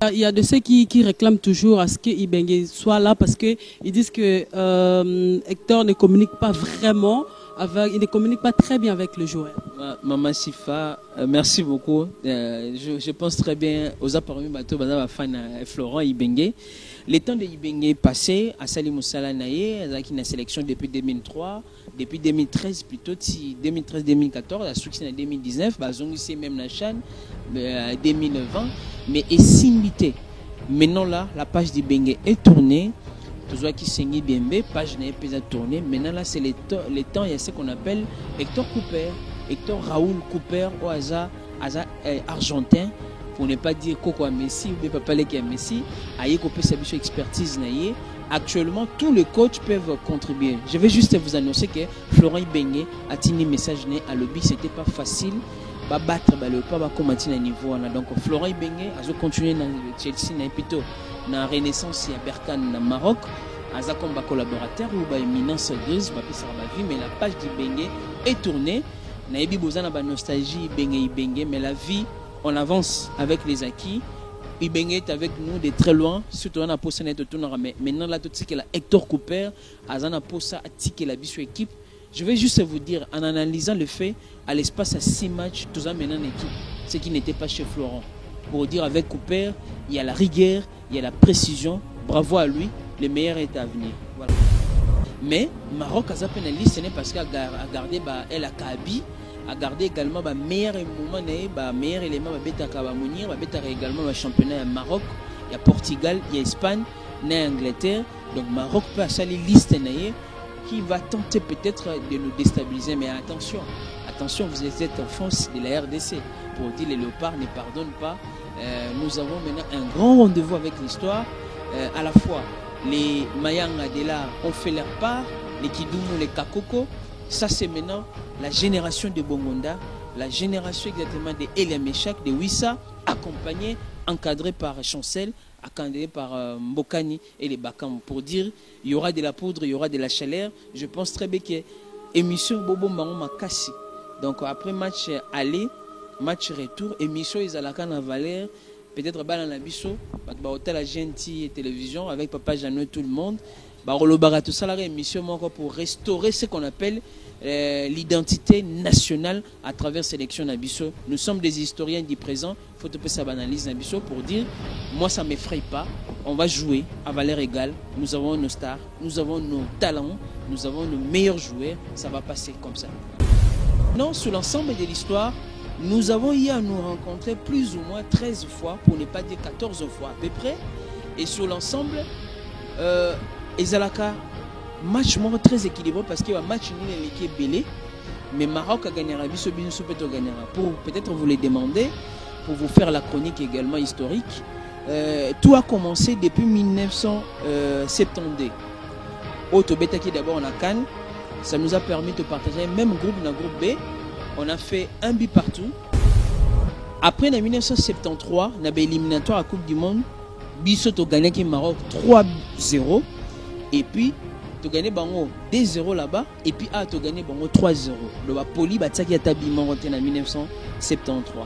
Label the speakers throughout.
Speaker 1: Il y a de ceux qui réclament toujours à ce que Ibenge soit là parce qu'ils disent que Hector ne communique pas vraiment, il ne communique pas très bien avec le joueur.
Speaker 2: Maman Sifa, merci beaucoup. Je pense très bien aux appareils bateau fan Florent Ibenge. Le temps de Ibenge est passé à Salim Moussala Naye, qui a sélection depuis 2003, depuis 2013 plutôt, 2013-2014, la succès en 2019, c'est même la chaîne 2020, mais est simité. Maintenant là, la page d'Ibenge est tournée. Toujours qui saigne bien, page n'est pas tournée. Maintenant là, c'est les temps, il y a ce qu'on appelle Hector Raoul Cooper au hasard argentin. Pour ne pas dire Coco à Messi ou ne pas parler qu'à Messi, aïe copé sa biche expertise naïe. Actuellement, tous les coachs peuvent contribuer. Je vais juste vous annoncer que Florent Ibenge a tenu message à lobby, c'était pas facile. Ba battre le pas commenter à niveau là. Donc Florent Ibenge a continué dans Chelsea na plutôt na Renaissance et à Berkane na Maroc. Aza comme collaborateur ou éminence grise, mais la page d'Ibenge est tournée. Na ebi bozana ba nostalgie Ibenge, mais la vie on avance avec les acquis. Ibenge est avec nous de très loin. Surtout on a posé net autour. Mais maintenant là tout ce que la Hector Cooper, Azana posa a tiqué la biche équipe. Je vais juste vous dire en analysant le fait à l'espace à 6 matchs, tout ça maintenant en équipe, ce qui n'était pas chez Florent. Pour dire avec Cooper, il y a la rigueur, il y a la précision. Bravo à lui, le meilleur est à venir. Voilà. Mais Maroc a zappé la liste, ce n'est parce qu'il a gardé El Akabi, a gardé également le meilleur moment, le meilleur élément, également le championnat au Maroc, il y a Portugal, il y a Espagne, il y a Angleterre. Donc Maroc peut passer la liste qui va tenter peut-être de nous déstabiliser. Mais attention, vous êtes en France de la RDC. Pour dire les léopards ne pardonnent pas. Nous avons maintenant un grand rendez-vous avec l'histoire. À la fois, les Mayanga de là ont fait leur part, les Kidoumou, les Kakoko. Ça, c'est maintenant la génération de Bongonda, la génération exactement de Elia Meshak, de Wissa, accompagnée, encadrée par Chancel, encadrée par Mbokani et les Bakam. Pour dire, il y aura de la poudre, il y aura de la chaleur. Je pense très bien que émission Bobo Maron Makassi. Donc après match aller, match retour, émission Izalaka na Valère, peut-être dans la biso, hôtel à Gentil et télévision avec Papa Jeannot et tout le monde. Tout ça, émission pour restaurer ce qu'on appelle l'identité nationale à travers sélection Nabiso. Nous sommes des historiens du présent. Il faut que ça analyse Nabiso pour dire moi ça ne m'effraie pas. On va jouer à valeur égale. Nous avons nos stars, nous avons nos talents, nous avons nos meilleurs joueurs. Ça va passer comme ça. Non, sur l'ensemble de l'histoire, nous avons eu à nous rencontrer plus ou moins 13 fois, pour ne pas dire 14 fois à peu près. Et sur l'ensemble, Ezalaka, match très équilibré parce qu'il y a un match nul qui est belé. Mais Maroc a gagné, Bissau peut gagner. Pour peut-être vous les demander, pour vous faire la chronique également historique, tout a commencé depuis 1972. Autobeta qui d'abord en a Cannes, ça nous a permis de partager un même groupe dans le groupe B. On a fait un but partout. Après, en 1973, on a eu éliminatoire à la Coupe du Monde. Bissau a gagné le Maroc 3-0. Et puis, tu as gagné 2-0 là-bas. Et puis, tu as gagné 3-0. Le Poli, tu as gagné en 1973.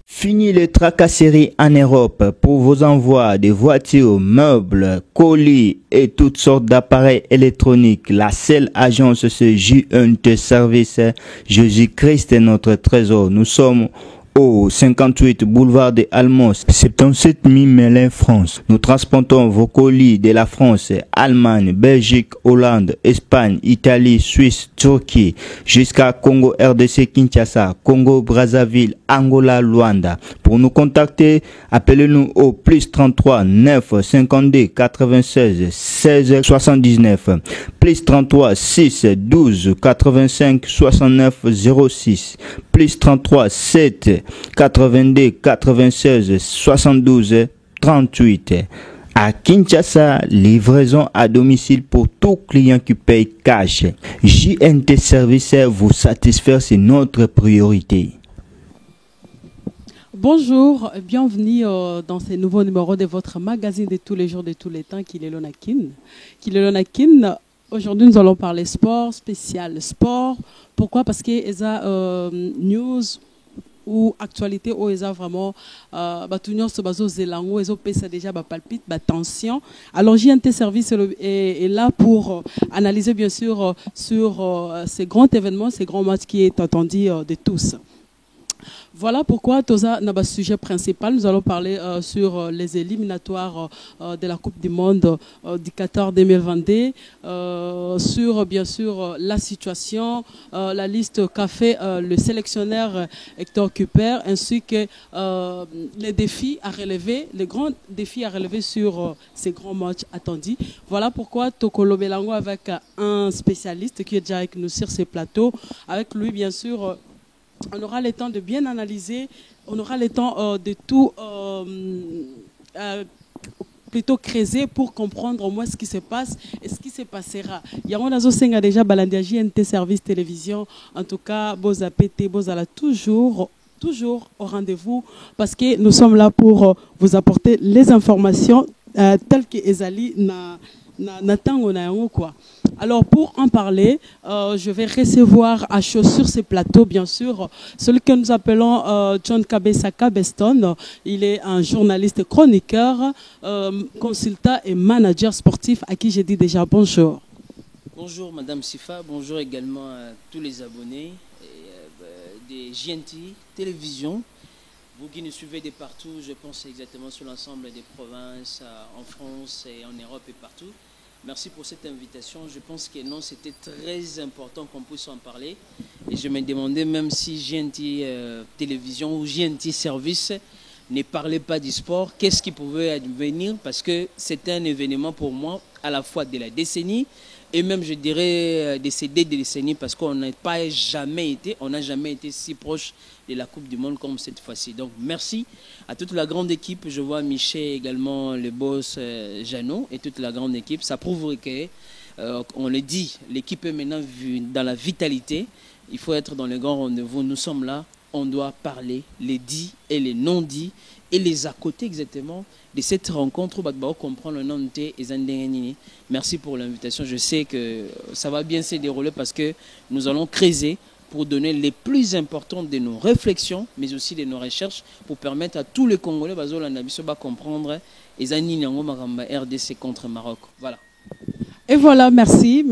Speaker 3: Fini les tracasseries en Europe pour vos envois de voitures, meubles, colis et toutes sortes d'appareils électroniques. La seule agence, c'est JNT Service. Jésus-Christ est notre trésor. Nous sommes au 58 boulevard de Almos, 77 000 Melun, France. Nous transportons vos colis de la France, Allemagne, Belgique, Hollande, Espagne, Italie, Suisse, Turquie, jusqu'à Congo, RDC, Kinshasa, Congo, Brazzaville, Angola, Luanda. Pour nous contacter, appelez-nous au plus 33 9 52 96 16 79, plus 33 6 12 85 69 06, plus 33 7 82 96 72 38. À Kinshasa, livraison à domicile pour tout client qui paye cash. JNT Service vous satisfaire, c'est notre priorité.
Speaker 1: Bonjour, bienvenue dans ce nouveau numéro de votre magazine de tous les jours, de tous les temps, Kilelonakin. Kilelonakin, Aujourd'hui, nous allons parler sport, spécial sport. Pourquoi? Parce que les news ou actualité où ils ont vraiment tout se base aux élangs, ils ont ça déjà palpite, tension. Alors JNT Service est là pour analyser bien sûr sur ces grands événements, ces grands matchs qui est attendu de tous. Voilà pourquoi Toza n'a pas sujet principal. Nous allons parler sur les éliminatoires de la Coupe du Monde du Qatar 2022, sur bien sûr la situation, la liste qu'a fait le sélectionneur Hector Cooper, ainsi que les défis à relever, les grands défis à relever sur ces grands matchs attendus. Voilà pourquoi Tokolo Belango avec un spécialiste qui est déjà avec nous sur ces plateaux, avec lui bien sûr. On aura le temps de bien analyser, on aura le temps de tout plutôt creuser pour comprendre au moins ce qui se passe et ce qui se passera. Il y a déjà balandia JNT Service Télévision, en tout cas, Boza PT, Bozala toujours au rendez-vous parce que nous sommes là pour vous apporter les informations telles que Ezali quoi. Alors pour en parler, je vais recevoir à chaud sur ces plateaux, bien sûr, celui que nous appelons John Kabesa Cabeston. Il est un journaliste chroniqueur, consultant et manager sportif à qui j'ai dit déjà bonjour.
Speaker 2: Bonjour Madame Sifa, bonjour également à tous les abonnés des JNT Télévision. Vous qui nous suivez de partout, je pense exactement sur l'ensemble des provinces, en France et en Europe et partout. Merci pour cette invitation. Je pense que non, c'était très important qu'on puisse en parler. Et je me demandais même si JNT Télévision ou JNT Service ne parlait pas du sport, qu'est-ce qui pouvait advenir? Parce que c'était un événement pour moi à la fois de la décennie et même je dirais de ces 2 décennies parce qu'on n'a jamais été si proche de la Coupe du Monde comme cette fois-ci. Donc merci à toute la grande équipe. Je vois Michel également, le boss Jeannot et toute la grande équipe. Ça prouve que, on le dit, l'équipe est maintenant dans la vitalité. Il faut être dans les grands rendez-vous. Nous sommes là. On doit parler les dits et les non-dits et les à côté exactement de cette rencontre où comprendre le nom de Ezandengeni. Merci pour l'invitation. Je sais que ça va bien se dérouler parce que nous allons creuser pour donner les plus importants de nos réflexions, mais aussi de nos recherches, pour permettre à tous les Congolais de comprendre Ezandengeni RDC contre Maroc. Voilà.
Speaker 1: Et voilà, merci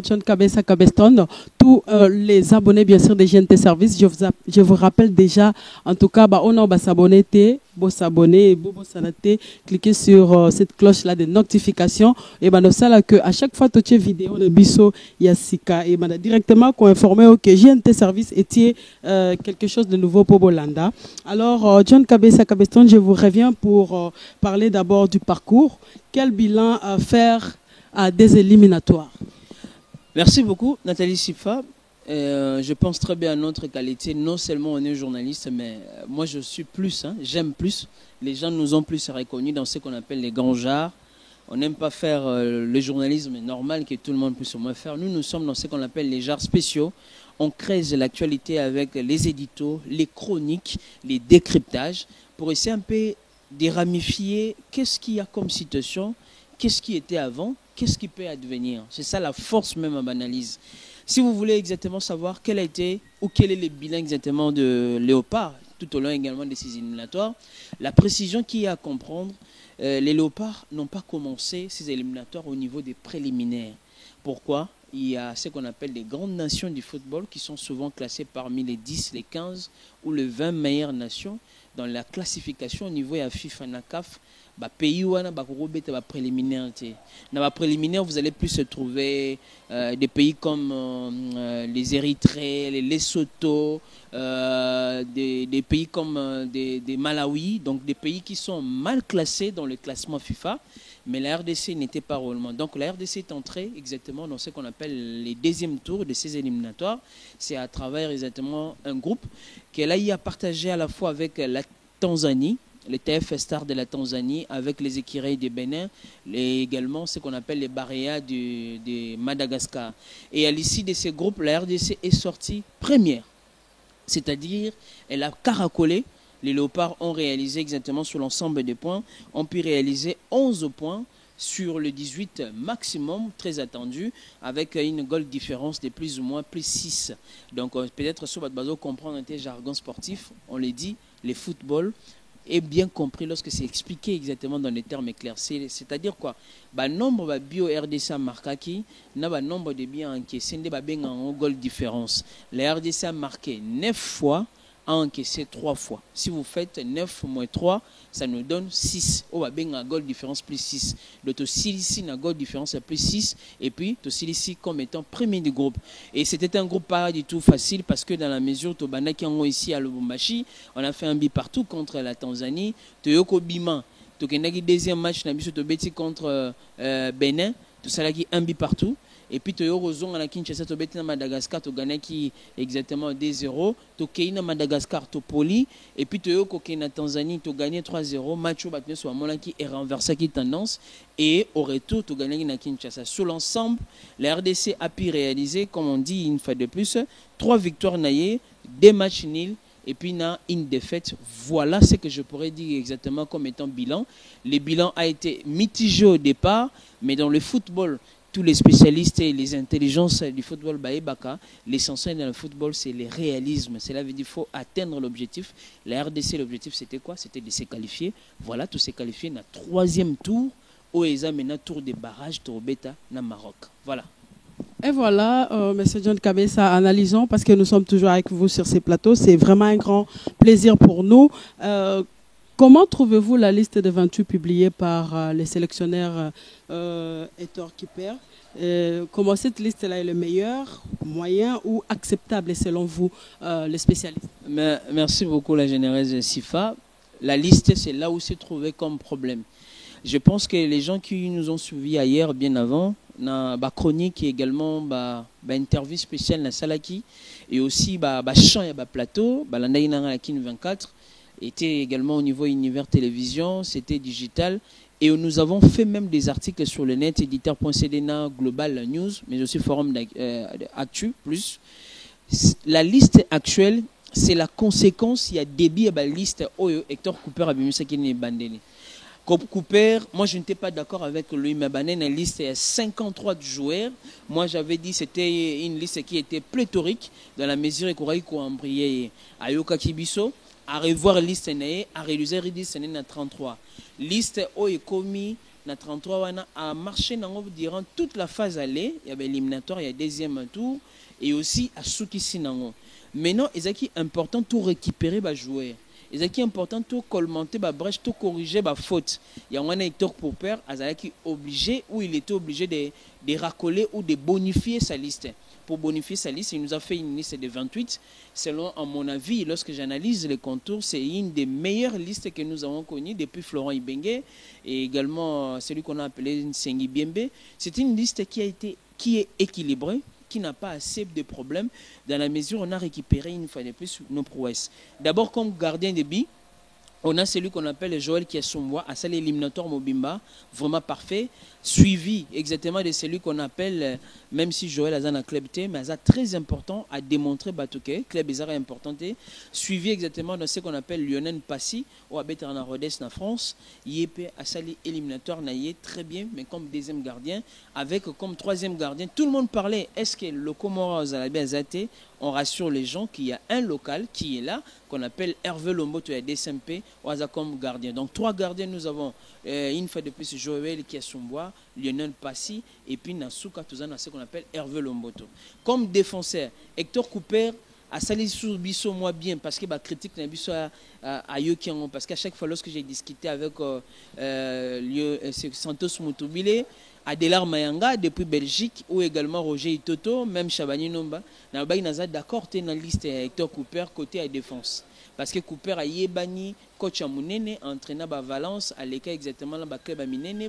Speaker 1: John Kabesa Cabeston, tous les abonnés bien sûr des GNT Service. Je vous rappelle déjà, en tout cas, on a s'abonner, cliquez sur cette cloche là de notification et ça que à chaque fois que tu vidéo de biso yasika et directement qu'on informer que GNT Service était quelque chose de nouveau pour Bolanda. Alors John Kabesa Cabeston, je vous reviens pour parler d'abord du parcours. Quel bilan faire à des éliminatoires?
Speaker 2: Merci beaucoup Nathalie Sifa. Je pense très bien à notre qualité. Non seulement on est journaliste, mais moi je suis plus, j'aime plus. Les gens nous ont plus reconnus dans ce qu'on appelle les grands genres. On n'aime pas faire le journalisme normal que tout le monde puisse au moins faire. Nous sommes dans ce qu'on appelle les genres spéciaux. On creuse l'actualité avec les éditos, les chroniques, les décryptages pour essayer un peu de ramifier qu'est-ce qu'il y a comme situation, qu'est-ce qui était avant, qu'est-ce qui peut advenir. C'est ça la force même à l'analyse. Si vous voulez exactement savoir quel a été ou quel est le bilan exactement de Léopard, tout au long également de ces éliminatoires, la précision qu'il y a à comprendre, les Léopards n'ont pas commencé ces éliminatoires au niveau des préliminaires. Pourquoi? Il y a ce qu'on appelle les grandes nations du football qui sont souvent classées parmi les 10, les 15 ou les 20 meilleures nations dans la classification au niveau de la FIFA NACAF. Pays où on a préliminaire. Dans la préliminaire, vous allez plus se trouver des pays comme les Érythréens, les Lesotho, des pays comme des Malawi, donc des pays qui sont mal classés dans le classement FIFA. Mais la RDC n'était pas réellement. Donc la RDC est entrée exactement dans ce qu'on appelle les deuxièmes tours de ces éliminatoires. C'est à travers exactement un groupe qu'elle a partagé à la fois avec la Tanzanie, les TF Stars de la Tanzanie, avec les Équirés du Bénin, et également ce qu'on appelle les Baréas de Madagascar. Et à l'issue de ces groupes, la RDC est sortie première. C'est-à-dire, elle a caracolé. Les Léopards ont réalisé exactement sur l'ensemble des points, ont pu réaliser 11 points sur le 18 maximum, très attendu, avec une goal différence de plus ou moins plus 6. Donc peut-être sur votre base comprendre un jargon sportif, on le dit, le football est bien compris lorsque c'est expliqué exactement dans les termes clairs. C'est-à-dire quoi? Bah, nombre de bio RDC marqué, n'a nombre de biens encaissés, n'a en goal différence. Le RDC a marqué 9 fois, a encaissé 3 fois. Si vous faites 9 moins 3, ça nous donne 6. On va bien un goal différence plus 6. Donc, ici, un goal différence plus 6. Et puis, ici comme étant premier du groupe. Et c'était un groupe pas du tout facile parce que dans la mesure où qui ont ici à Lubumbashi, on a fait un but partout contre la Tanzanie. Toyoko Bima, deuxième match, contre Bénin. Tout ça qui un but partout. Et puis, tu as à Kinshasa, tu as Madagascar, tu as gagné exactement 2-0. Tu as Madagascar, tu as poli. Et puis, tu as Tanzanie, tu as gagné 3-0. Match qui est renversé, qui tendance. Et au retour, tu as gagné Kinshasa. Sur l'ensemble, la RDC a pu réaliser, comme on dit une fois de plus, 3 victoires naïées, 2 matchs nuls. Et puis, une défaite. Voilà ce que je pourrais dire exactement comme étant bilan. Le bilan a été mitigé au départ, mais dans le football, tous les spécialistes et les intelligences du football, l'essentiel dans le football, c'est le réalisme. Cela veut dire qu'il faut atteindre l'objectif. La RDC, l'objectif, c'était quoi? C'était de se qualifier. Voilà, tous se qualifier dans le 3e tour, au examen tour des barrages, tour bêta, dans Maroc. Voilà.
Speaker 1: Et voilà, M. John Kabessa, analysons, parce que nous sommes toujours avec vous sur ces plateaux. C'est vraiment un grand plaisir pour nous. Comment trouvez-vous la liste de 28 publiée par les sélectionneurs Hector Cooper? Comment cette liste-là est le meilleur, moyen ou acceptable selon vous, les spécialistes?
Speaker 2: Merci beaucoup, la généreuse Sifa. La liste, c'est là où c'est trouvé comme problème. Je pense que les gens qui nous ont suivis ailleurs, bien avant, na chronique et également interview spéciale na Salaki et aussi chant et plateau, l'année 24 était également au niveau univers télévision, c'était digital. Et nous avons fait même des articles sur le net, éditeur.cdna, Global News, mais aussi Forum Actu+. La liste actuelle, c'est la conséquence, il y a débit à la liste Hector Cooper a mis ça qui n'est bandé. Cooper, moi je n'étais pas d'accord avec lui, mais la liste est 53 joueurs. Moi j'avais dit que c'était une liste qui était pléthorique dans la mesure où on embrayé à Yoka Kibiso. À revoir liste à réaliser liste na 33 liste est commis na 33 a marché durant toute la phase aller, il y avait éliminatoire, il y a deuxième tour et aussi à Soukisi nango. Maintenant il est important tout récupérer ba joueur. Il est important tout commenter ba brèche, tout corriger ba faute. Il y a un Hector Cooper azaki obligé ou il était obligé de racoler ou de bonifier sa liste. Pour bonifier sa liste, il nous a fait une liste de 28. Selon, à mon avis, lorsque j'analyse les contours, c'est une des meilleures listes que nous avons connues depuis Florent Ibenge et également celui qu'on a appelé Nsengi Biembe. C'est une liste qui est équilibrée, qui n'a pas assez de problèmes dans la mesure où on a récupéré une fois de plus nos prouesses. D'abord, comme gardien de but, on a celui qu'on appelle Joël Kiassoumwa, à celle éliminatoire Mobimba, vraiment parfait, suivi exactement de celui qu'on appelle, même si Joël a un club T, mais a très important à démontrer Batouké, club est important, suivi exactement de ce qu'on appelle Lionel Passy, ou à Bétarna Rodès en France, Yépe à celle éliminatoire Naïe, très bien, mais comme deuxième gardien, avec comme troisième gardien, tout le monde parlait, est-ce que le Comoro Zalabé Azate, on rassure les gens qu'il y a un local qui est là, qu'on appelle Hervé Lomboto et DSMP, comme gardien. Donc 3 gardiens, nous avons une fois de plus Joël Kiassoumwa, Lionel Passy et puis Nasuka Touzana, ce qu'on appelle Hervé Lomboto. Comme défenseur, Hector Cooper a sali sur Bisso moi bien parce que critique na Bisso à Yokiango parce qu'à chaque fois lorsque j'ai discuté avec Santos Moutoubilé, Adélar Mayanga depuis Belgique ou également Roger Itoto, même Chabani Nomba, n'a d'accord dans la liste Hector Cooper côté à défense. Parce que Cooper a yebani coach à Mounene, entraîneur à Valence, à l'écart exactement là, club à Minene,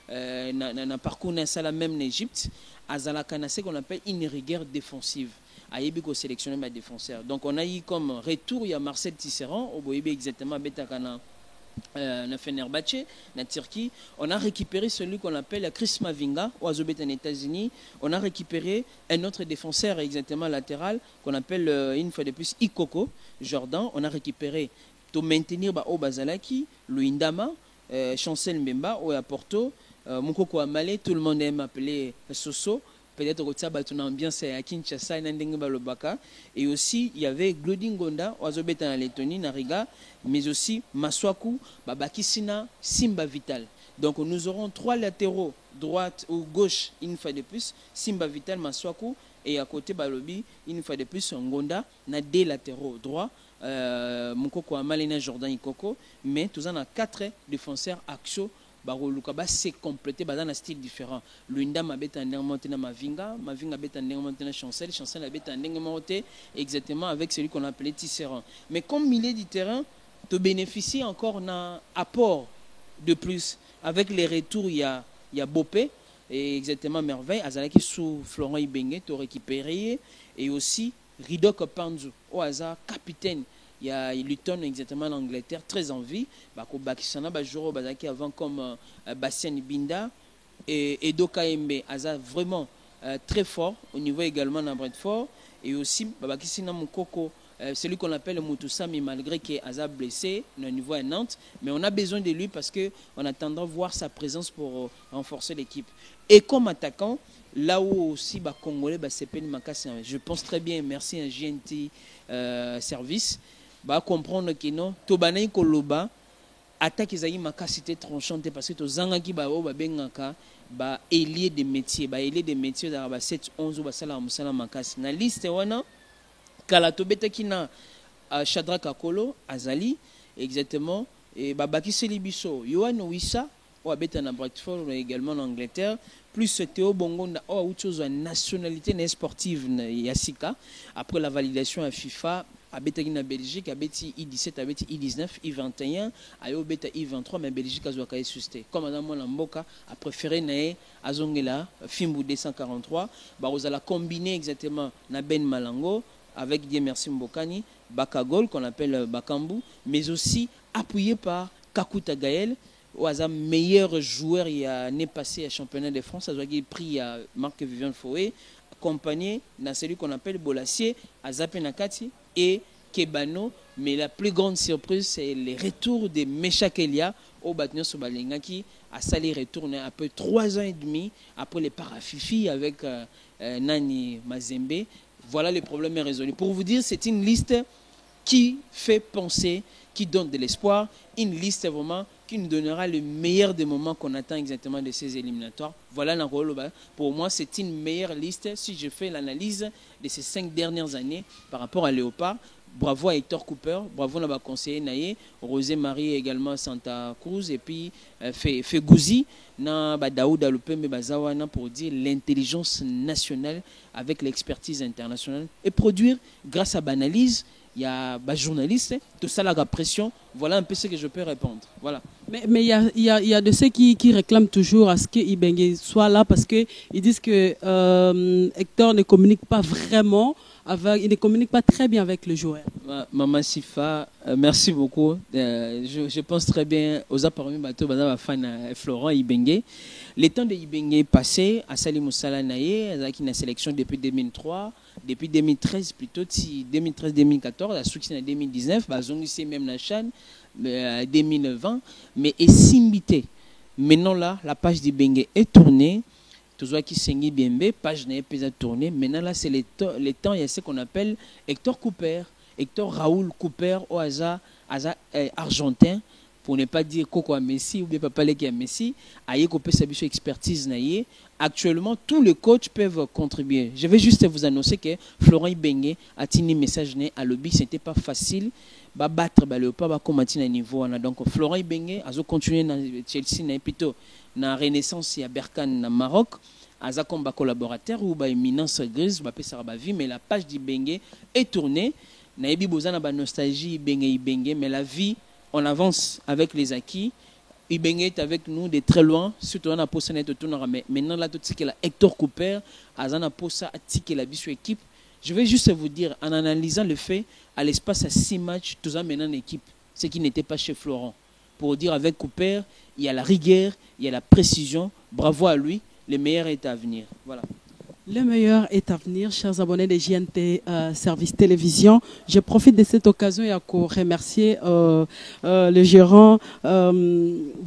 Speaker 2: na parcours na sala même en Égypte, à Zalakana, ce qu'on appelle une rigueur défensive. À Yébiko sélectionner ma défenseur. Donc on a eu comme retour, il y a Marcel Tisserand, au Boyébé exactement Betakana. Na Fenerbahçe, na Turquie, on a récupéré celui qu'on appelle Chris Mavinga, au Azobet en États-Unis. On a récupéré un autre défenseur exactement latéral qu'on appelle une fois de plus Ikoko, Jordan. On a récupéré pour maintenir au Bazalaki, Luindama, Chancel Mbemba, au Porto, Mukoko Amale, tout le monde aime appeler Soso. Peut-être que ça va une ambiance à Kinshasa et aussi il y avait Glodin Gonda Oazobeta na Lettonie Nariga, mais aussi Maswaku Babakisina Simba Vital. Donc nous aurons 3 latéraux, droite ou gauche une fois de plus, Simba Vital, Maswaku, et à côté Balobi une fois de plus Ngonda na 2 latéraux droit, Mukoko Amalena Jordan Ikoko, mais tous en a 4 défenseurs axiaux. C'est complété dans un style différent. Luinda m'a bête en monté dans Mavinga bête en monté dans Chancel a bête en monté exactement avec celui qu'on appelait Tisserand. Mais comme milieu du terrain, tu bénéficies encore d'un apport de plus. Avec les retours, il y a Bopé, et exactement merveille. Azalaki sous Florent Ibenge, tu récupéré. Et aussi Ridok Panzu, au hasard, capitaine. Il y a Luton exactement en Angleterre, très en vie. Bakisana, Bajoro, Bazaki avant comme Bastien Binda et Edo Kaembe, Aza vraiment très fort au niveau également dans Brentford. Et aussi, Bakisina Mukoko, celui qu'on appelle Moutoussami, malgré qu'il est Aza blessé au niveau à Nantes. Mais on a besoin de lui parce qu'on attendra voir sa présence pour renforcer l'équipe. Et comme attaquant, là où aussi Congolais, je pense très bien, merci à GNT Service. Comprendre que non tobanayi koloba attaque ezali makasité tranchante parce que tozangaki babengaka ailier de métier dans 7 11 ou basala musala makasi na liste wana kala tobetaki na Shadrack Akolo azali exactement et babakiseli biso Yohan Wissa ou abeta na Brentford également en Angleterre plus Théo Bongonda ou autre chose nationalité sportive Yassika après la validation à FIFA abeta na Belgique abeti I17 abeti I19 I21 ayo beta I23 mais Belgique azwaka susté comme madame Lamboka a préféré nae azongela Fimbu 243 bazala combiner exactement na Ben Malango avec Dieu merci Mbokani Bakagol qu'on appelle Bakambu mais aussi appuyé par Kakuta Gaël ou un meilleur joueur il y a année passé à championnat de France a pris à Marc Vivian Fouet accompagné dans celui qu'on appelle Bolassier à Zapenakati et Kebano, mais la plus grande surprise c'est le retour de Mecha Kelia au Batnios Sobalengaki à Sali retourne après 3 ans et demi après les parafifi avec Nani Mazembe. Voilà, le problème est résolu. Pour vous dire, c'est une liste qui fait penser, qui donne de l'espoir, une liste vraiment qui nous donnera le meilleur des moments qu'on attend exactement de ces éliminatoires. Voilà, pour moi, c'est une meilleure liste si je fais l'analyse de ces 5 dernières années par rapport à Léopard. Bravo à Hector Cooper, bravo à la conseiller Naye, Rosé Marie également Santa Cruz et puis Fegouzi, Daouda Lupembe Bazawana pour dire l'intelligence nationale avec l'expertise internationale et produire grâce à l'analyse. Il y a des journalistes, tout ça la pression. Voilà un peu ce que je peux répondre. Voilà.
Speaker 1: Mais il y a de ceux qui réclament toujours à ce que Ibenge soit là parce qu'ils disent que Hector ne communique pas vraiment, il ne communique pas très bien avec le joueur.
Speaker 2: Maman Sifa, merci beaucoup. Je pense très bien aux appareils bateau fan Florent Ibenge. Le temps de Ibenge est passé à Salim Moussala Naye, qui a sélection depuis 2003. Depuis 2013 plutôt, 2013-2014, la soutien en 2019, c'est même la chaîne 2020, mais est simbité. Maintenant là, la page d'Ibenge est tournée, tout ce qui s'enguit bien, page n'est pas tournée. Maintenant là, c'est le temps, il y a ce qu'on appelle Hector Raoul Cooper, au hasard argentin, pour ne pas dire Coco à Messi ou bien Papa Leki à Messi, aïe copé sa biche expertise naïe. Actuellement, tous les coachs peuvent contribuer. Je vais juste vous annoncer que Florent Ibenge a tenu message à lobby, c'était pas facile. Ba battre ba le pas combattre à niveau. Donc Florent Ibenge a continué dans Chelsea na plutôt na Renaissance et à Berkane na Maroc. Aza comme collaborateur ou ba éminence grise ba pesa ba vie mais la page d'Ibenge est tournée. Na ebi bozana ba nostalgie Ibenge mais la vie on avance avec les acquis. Ibenge est avec nous de très loin, surtout on a posé net autour mais maintenant là tout ce que la Hector Cooper azana posa attiquer la vie sur équipe. Je vais juste vous dire en analysant le fait à l'espace à 6 matchs tout ça maintenant en équipe, ce qui n'était pas chez Florent. Pour dire avec Cooper, il y a la rigueur, il y a la précision. Bravo à lui, le meilleur est à venir. Voilà.
Speaker 1: Le meilleur est à venir, chers abonnés de JNT Service Télévision. Je profite de cette occasion et pour remercier le gérant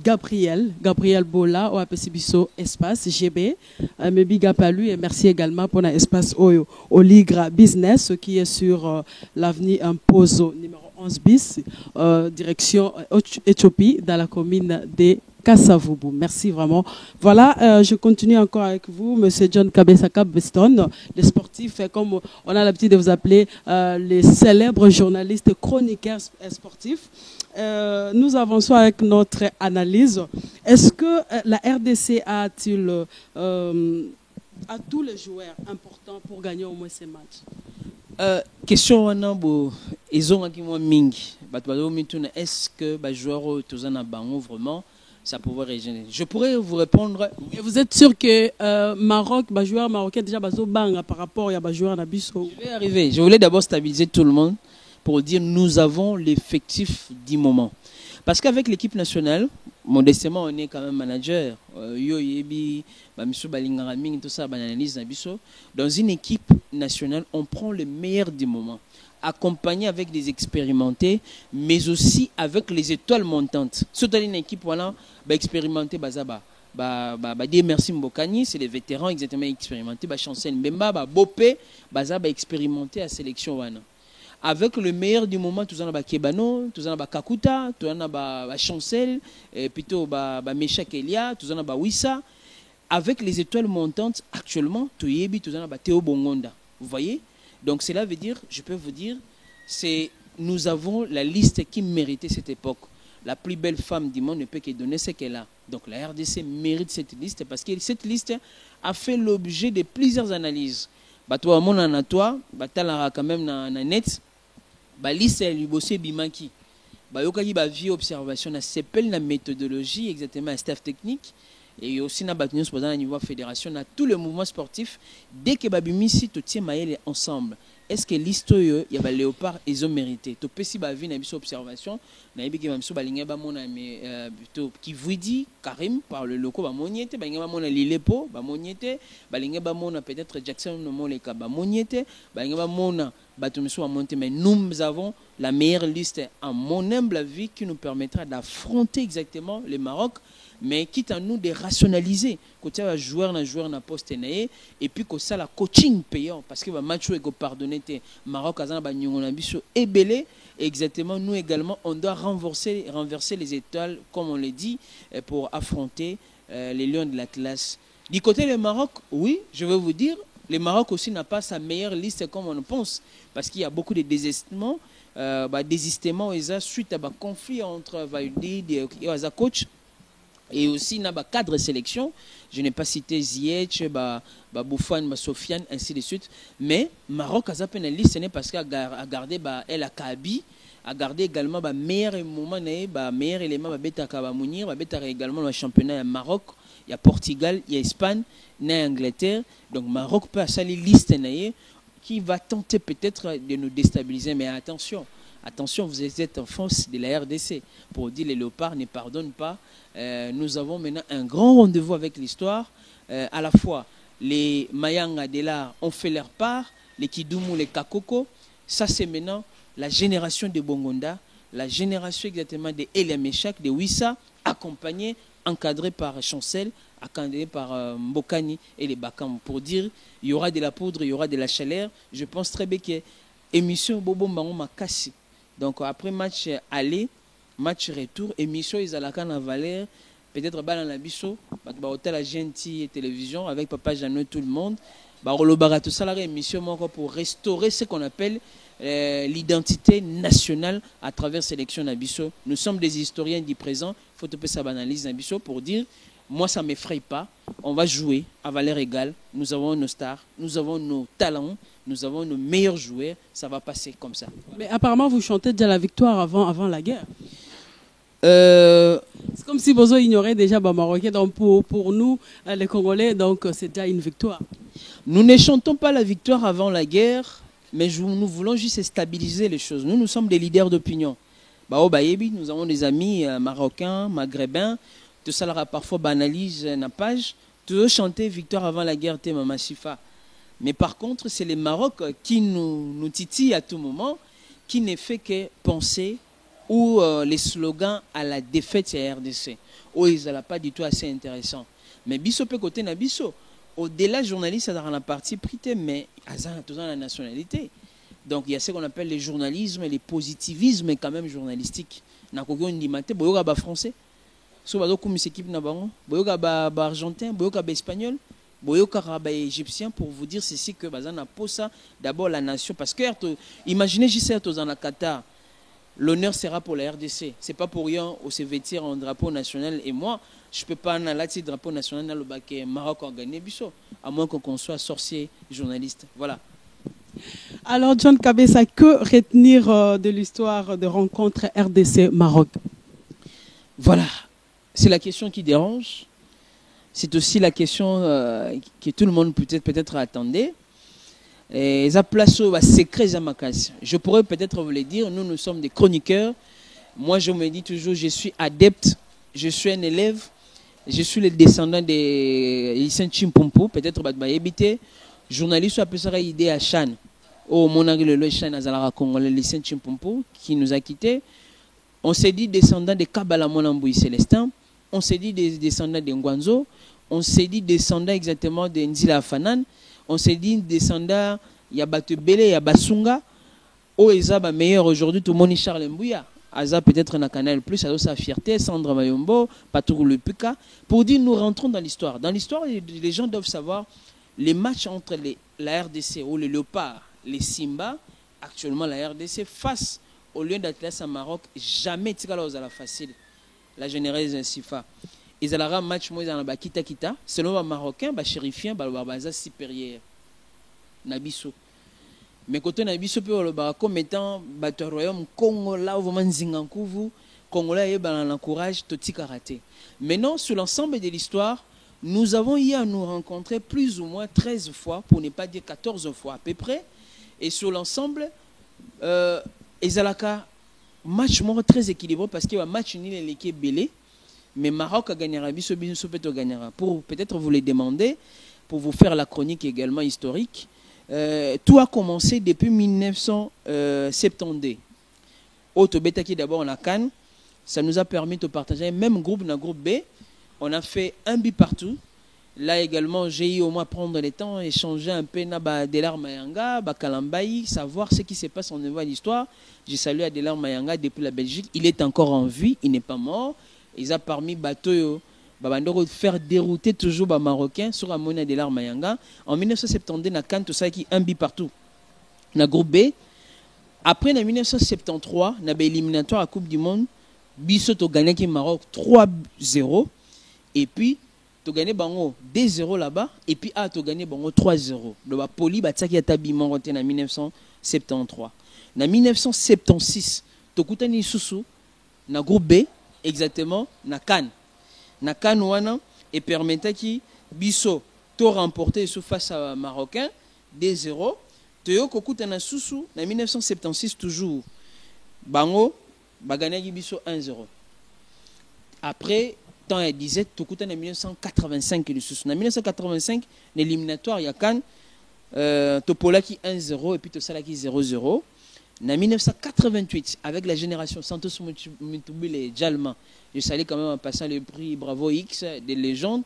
Speaker 1: Gabriel Bola au APCBISO Espace GB. Mais big up à lui et merci également pour l'espace au Ligra Business qui est sur l'avenue Imposo numéro 11 bis, direction Éthiopie dans la commune de Kassavoubou. Merci vraiment. Voilà, je continue encore avec vous, Monsieur John Kabesaka Beston, le sportif, comme on a l'habitude de vous appeler, les célèbres journalistes chroniqueurs sportifs. Nous avançons avec notre analyse. Est-ce que la RDC a-t-il à tous les joueurs importants pour gagner au moins ces matchs?
Speaker 2: Question ils ont mingi. Est-ce que les joueurs tous en ont vraiment? Ça pourrait régénérer. Je pourrais vous répondre.
Speaker 1: Et vous êtes sûr que Maroc, les joueurs marocains déjà bang par rapport à les joueurs Nabiso?
Speaker 2: Je vais arriver. Je voulais d'abord stabiliser tout le monde pour dire nous avons l'effectif du moment. Parce qu'avec l'équipe nationale, modestement on est quand même manager. Dans une équipe nationale, on prend le meilleur du moment, accompagné avec des expérimentés, mais aussi avec les étoiles montantes. Surtout une équipe voilà, expérimentée, merci Mbokani, c'est les vétérans exactement expérimentés, Chancel Mbemba, Bopé, expérimenté à sélection wana. Avec le meilleur du moment, tout ça Kebano, tout ça Kakuta, tout ça Chancel, plutôt Meshak Elia, tout ça Wissa. Avec les étoiles montantes, actuellement, tout ça Théo Bongonda. Vous voyez? Donc cela veut dire, je peux vous dire, nous avons la liste qui méritait cette époque. La plus belle femme du monde ne peut que donner ce qu'elle a. Donc la RDC mérite cette liste parce que cette liste a fait l'objet de plusieurs analyses. Toi, mon anatoire, quand même na net, liste elle lui bossé bimaki. Yokayi vie observation na s'appelle la méthodologie exactement un staff technique. Et aussi na batunion posant à niveau fédération na tous les mouvements sportifs dès que babimisi to tient maël ensemble. Est-ce que l'histoire il y a léopard ils ont mérité to pesi ba vie na biso observation na yebi ke mamso balinga ba mona mais plutôt qui vous dit Karim par le loco ba moniete balinga ba mona Lilepo ba moniete balinga ba mona peut-être Jackson no moleka ba moniete balinga ba mona batumiso ba monter mais nous avons la meilleure liste à mon humble avis qui nous permettra d'affronter exactement le Maroc. Mais quitte à nous de rationaliser côté joueur na poste et puis que ça la coaching payant parce que va match et pardonner Maroc azana ba nyongona biso ebelé exactement nous également on doit renverser les étoiles comme on le dit pour affronter les lions de l'Atlas. Du côté du Maroc, oui, je veux vous dire, le Maroc aussi n'a pas sa meilleure liste comme on pense parce qu'il y a beaucoup de désistements suite à un conflit entre Valdi et Aza coach. Et aussi, dans le cadre de sélection, je n'ai pas cité Ziyech, Bouffane, Sofiane, ainsi de suite. Mais Maroc a zappé une liste, ce n'est parce qu'à garder El Akabi, a gardé également le meilleur moment, le meilleur élément, Mounir, également le championnat à Maroc, il y a Portugal, il y a Espagne, il y a Angleterre. Donc Maroc peut avoir une liste qui va tenter peut-être de nous déstabiliser. Mais attention, vous êtes en France de la RDC. Pour dire les léopards ne pardonnent pas. Nous avons maintenant un grand rendez-vous avec l'histoire. À la fois, les Mayanga de l'art ont fait leur part, les Kidoumou, les Kakoko. Ça, c'est maintenant la génération de Bongonda, la génération exactement de Elia Meshak, de Wissa, accompagnée, encadrée par Chancel, encadrée par Mbokani et les Bakam. Pour dire, il y aura de la poudre, il y aura de la chaleur. Je pense très bien que l'émission Bobo Mbaron m'a cassé. Donc après match aller, match retour, émission Isalaka na Valère, peut-être dans la biso, hôtel à Gentil et télévision avec Papa Jeannot tout le monde. Tout ça la émission pour restaurer ce qu'on appelle l'identité nationale à travers sélection Nabiso. Nous sommes des historiens du présent, il faut te ça analyse Nabiso pour dire moi ça ne m'effraie pas, on va jouer à valeur égale, nous avons nos stars, nous avons nos talents, nous avons nos meilleurs joueurs, ça va passer comme ça.
Speaker 1: Mais apparemment vous chantez déjà la victoire avant la guerre. C'est comme si Bozo ignorait déjà Marocain, donc pour nous les Congolais, donc c'est déjà une victoire.
Speaker 2: Nous ne chantons pas la victoire avant la guerre, mais nous voulons juste stabiliser les choses. Nous sommes des leaders d'opinion. Nous avons des amis marocains, maghrébins, tout ça leur a parfois banalise na page. Tout chanter victoire avant la guerre, Mama Sifa. Mais par contre, c'est le Maroc qui nous titille à tout moment, qui ne fait que penser ou les slogans à la défaite de la RDC. Oh, ils n'ont pas du tout assez intéressant. Mais biso peut côté na biso. Au-delà journaliste, ça dans la partie prité, mais ça a toujours la nationalité. Donc il y a ce qu'on appelle le journalisme et le positivisme quand même journalistique. Na koko ndimate boyoka ba français. So ba doku équipe na bango, boyoka ba argentin, boyoka ba espagnol, boyoka ba égyptien pour vous dire ceci que bazana posa d'abord la nation parce que imaginez JC dans la Qatar. L'honneur sera pour la RDC. C'est pas pour rien au se vêtir en drapeau national. Et moi, je peux pas aller le drapeau national dans le bac Maroc a gagné biso, à moins qu'on soit sorcier journaliste. Voilà.
Speaker 1: Alors, John Kabessa, que retenir de l'histoire de rencontre RDC-Maroc?
Speaker 2: Voilà. C'est la question qui dérange. C'est aussi la question que tout le monde peut-être attendait. Et ça place au secret Zamakas. Je pourrais peut-être vous le dire, nous sommes des chroniqueurs. Moi, je me dis toujours, je suis adepte, je suis un élève, je suis le descendant des Lycéens Chimpompo, peut-être habité. Journaliste, à peu près idée à Chan. Au Monagri, le Chan Azalara Congolais, Lycéen Chimpompo, qui nous a quittés. On s'est dit descendant de Kabala Monambouy Célestin. On s'est dit des descendants de Ngwanzo. On s'est dit descendant exactement de Nzila Fanan. On s'est dit descendant, il y a Batebele, il y a Basunga. Oh, Ezaba meilleur aujourd'hui, tout le monde Charles Mbouya. Aza peut-être un canal plus, ça sa fierté, Sandra Mayombo, Patou le Puka. Pour dire, nous rentrons dans l'histoire. Dans l'histoire, les gens doivent savoir les matchs entre la RDC ou les Léopards, les Simba, actuellement la RDC, face au Lion d'Atlas à Maroc, jamais Tikala aux la facile. La généreuse Sifa. Ils allaient un match moi dans la kita selon les Marocains ba chérifien ba baza supérieur nabiso mais côté nabiso pe le ba comme étant bateau royaume Congo là vraiment nzingankuvu congolais et ba l'encourage toti karaté. Maintenant sur l'ensemble de l'histoire, nous avons eu à nous rencontrer plus ou moins 13 fois pour ne pas dire 14 fois à peu près et sur l'ensemble ezalaka match très équilibré parce qu'il y a un match nul et l'équipe belé. Mais Maroc a gagné, Biso peut gagnera. Pour peut-être vous les demander, pour vous faire la chronique également historique, tout a commencé depuis 1972. Au Tobetaki d'abord on a Cannes, ça nous a permis de partager même groupe dans groupe B. On a fait un but partout. Là également, j'ai eu au moins prendre le temps, échanger un peu Adelar Mayanga, Kalambayi, savoir ce qui se passe en niveau de l'histoire. J'ai salué Adelar Mayanga depuis la Belgique. Il est encore en vie, il n'est pas mort. Ils ont parmi bateau de faire dérouter toujours les Marocains sur la monnaie de l'arme Mayanga. En 1972, na Cannes, tout ça qui un but partout. Na groupe B. Après, en 1973, na éliminatoire à Coupe du Monde, Bissot a gagné le Maroc 3-0. Et puis, tu as gagné 2-0 là-bas. Et puis, tu as gagné 3-0. Le Poli, qui a tabi Maroc en 1973. En 1976, tu as gagné Soussou, na groupe B. Exactement, na Cannes wana et permettait qui biso to remporter sous face à Marocain 2-0. Teo kokuta na Soussou na 1976 toujours. Bango bagana ki biso 1-0. Après temps il disait tokuta na 1985 le Soussou. Na 1985 l'éliminatoire ya Cannes topola ki 1-0 et puis to sala ki 0-0. En 1988, avec la génération Santos Mutubile et Djalma, je salue quand même en passant le prix Bravo X des légendes.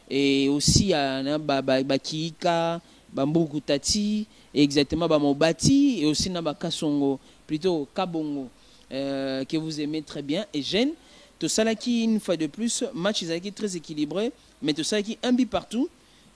Speaker 2: Et aussi à Bakika, Bambo Koutati, exactement Bamobati, et aussi Nabaka Songo, plutôt Kabongo, que vous aimez très bien, et Jeanne. Tout ça là qui, une fois de plus, match très équilibré, mais tout ça qui un but partout.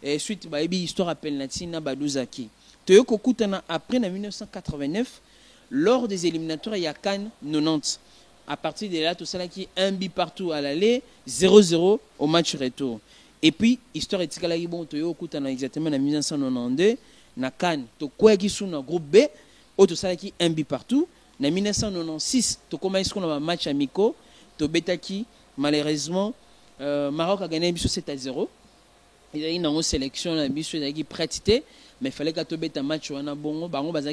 Speaker 2: Et suite, histoire appelle Natina Badouzaki. Toyo Kokutana après en 1989. Lors des éliminatoires, il y a Cannes 90. À partir de là, tout ça là qui un but partout à l'aller, 0-0 au match retour. Et puis, histoire est là qui bon toyo kutana exactement en 1992, na Cannes, to quoi qui sont dans groupe B, tout ça là qui un but partout. En 1996, to commence qu'on a un match amico, to betaki malheureusement Maroc a gagné 7-0. Il y a une sélection la biso qui prêté. Mais il fallait que tu aies un match ou un bongo,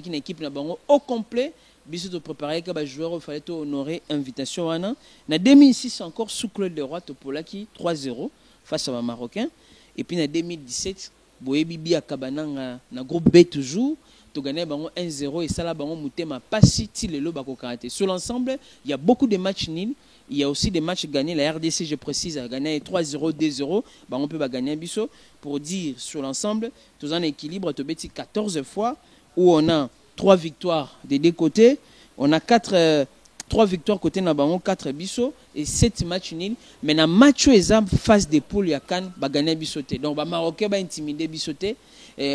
Speaker 2: une équipe au complet. Biso de préparer que les joueurs, il fallait honorer l'invitation. En 2006, encore sous Claude Leroy, Topolaki 3-0 face aux Marocains. Et puis en 2017, Boyebi Akabananga na groupe B toujours. Tu gagnes 1-0 et ça là mutema passi ti lelo bako karaté. Sur l'ensemble, il y a beaucoup de matchs nuls. Il y a aussi des matchs gagnés. La RDC, je précise, a gagné 3-0, 2-0. On peut gagner biso. Pour dire sur l'ensemble, tout en équilibre, tu bêtis 14 fois où on a 3 victoires des deux côtés. On a 3 victoires côté Nabango, 4 biso et 7 matchs nuls. Mais dans match exemple phase des poules, il y a Cannes, gagner bisoté. Donc, les Marocains vont intimider bisoté.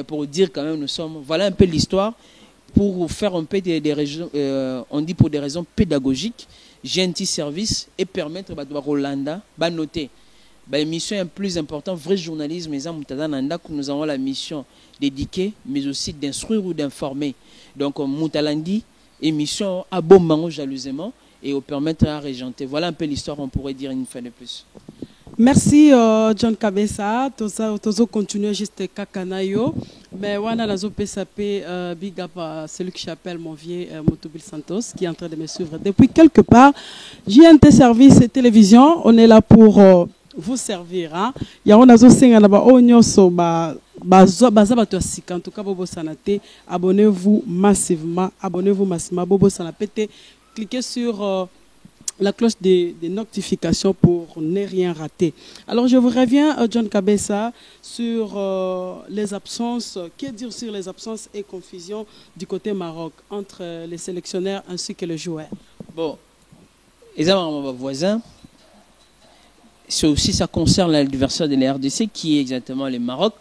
Speaker 2: Pour dire quand même, nous sommes. Voilà un peu l'histoire. Pour faire un peu des raisons, on dit pour des raisons pédagogiques, j'ai un petit service et permettre à Rolanda de noter. La mission est plus importante, vrai journalisme, nous avons la mission d'éduquer, mais aussi d'instruire ou d'informer. Donc, Moutalandi, émission à bon moment jalousement et au permettre à régenter. Voilà un peu l'histoire, on pourrait dire une fois de plus.
Speaker 1: Merci John Kabessa. Tozo continue juste Kakanayo. Mais wana nazo PSAP big up celui qui s'appelle mon vieux Motobil Santos qui est en train de me suivre depuis quelque part. JNT Service et Télévision, on est là pour vous servir. Il y a on nazo senga na ba onyoso ba baza bato sika en tout cas bobo sanate. Abonnez-vous massivement, bobo sanapete. Cliquez sur la cloche des notifications pour ne rien rater. Alors je vous reviens, John Kabessa, sur les absences. Que dire sur les absences et confusion du côté Maroc entre les sélectionneurs ainsi que les joueurs?
Speaker 2: Bon, les voisins, c'est aussi ça concerne l'adversaire de la RDC qui est exactement le Maroc.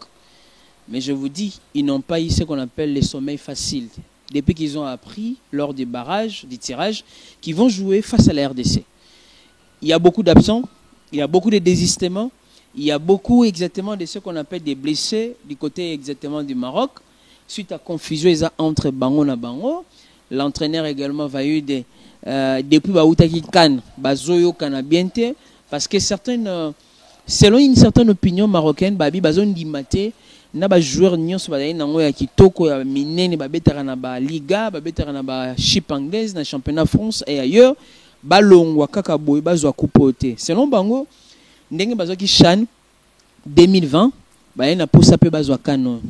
Speaker 2: Mais je vous dis, ils n'ont pas eu ce qu'on appelle les sommeils faciles. Depuis qu'ils ont appris, lors des barrages, des tirages, qu'ils vont jouer face à la RDC. Il y a beaucoup d'absents, il y a beaucoup de désistements, il y a beaucoup exactement de ce qu'on appelle des blessés du côté exactement du Maroc. Suite à confusion entre Bango et Bango, l'entraîneur également va eu des depuis Baoutaki Kan, Bazoyo Kanabiente, parce que certaines, selon une certaine opinion marocaine, Babi Bazon Dimate, na ba joueur nyonso bazali nango ya kitoko ya minene babetaka na ba liga babetaka na ba chip anglaise na championnat France et ailleurs balongwa kaka boy bazwa coupoté selon bango ndenge bazwaki CHAN 2020 ba na posa pe bazwa canon.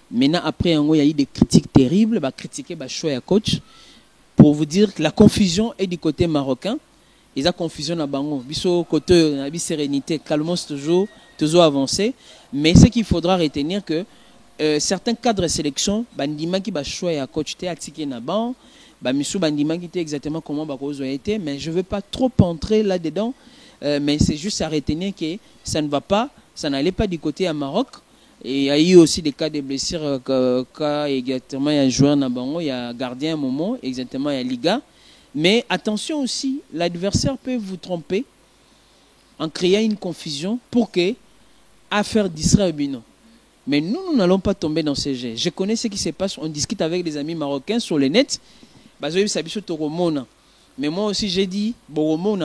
Speaker 2: Maintenant après yango il y a eu des critiques terribles, ba critiquer ba choix ya coach pour vous dire que la confusion est du côté marocain. Ils ont confusion na bango biso côté na bi sérénité calmos toujours avancé. Mais ce qu'il faudra retenir que certains cadres de sélection, bandima qui va choisir à coach à ticket na ban, bamisu bandima qui était exactement comment bakozo été, mais je veux pas trop entrer là-dedans, mais c'est juste à retenir que ça ne va pas, ça n'allait pas du côté à Maroc. Et il y a eu aussi des cas de blessures, cas exactement il y a un joueur na bango, il y a un gardien à un moment, exactement il y a Liga. Mais attention aussi, l'adversaire peut vous tromper en créant une confusion pour que à faire distraire Bino. Mais nous n'allons pas tomber dans ces jets. Je connais ce qui se passe. On discute avec des amis marocains sur le net. Mais moi aussi, j'ai dit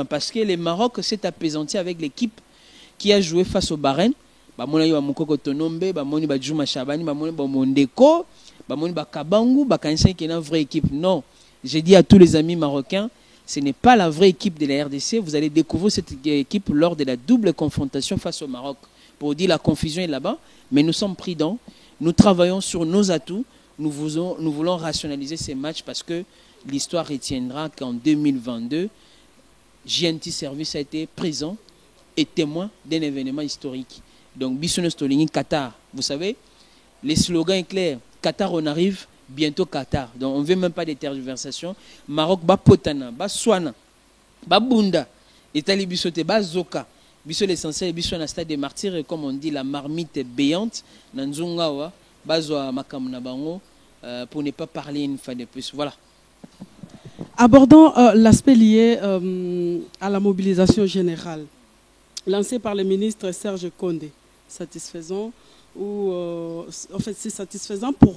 Speaker 2: parce que le Maroc s'est apaisanti avec l'équipe qui a joué face au Bahreïn. Non, j'ai dit à tous les amis marocains, ce n'est pas la vraie équipe de la RDC. Vous allez découvrir cette équipe lors de la double confrontation face au Maroc. Pour dire la confusion est là-bas, mais nous sommes prudents, nous travaillons sur nos atouts, nous voulons rationaliser ces matchs parce que l'histoire retiendra qu'en 2022, JNT Service a été présent et témoin d'un événement historique. Donc, Bissono Stolini, Qatar, vous savez, les slogans est clair, Qatar on arrive, bientôt Qatar. Donc on ne veut même pas de tergiversation. Maroc, Potana, Swana, Bunda, Italie Bissote, Zoka. Biso l'essentiel, biso na stade des martyrs, comme on dit, la marmite béante, Nanzungawa, Bazwa Makamuna Bango, pour ne pas parler une fois de plus. Voilà.
Speaker 1: Abordons l'aspect lié à la mobilisation générale, lancée par le ministre Serge Condé. Satisfaisant ou en fait c'est satisfaisant pour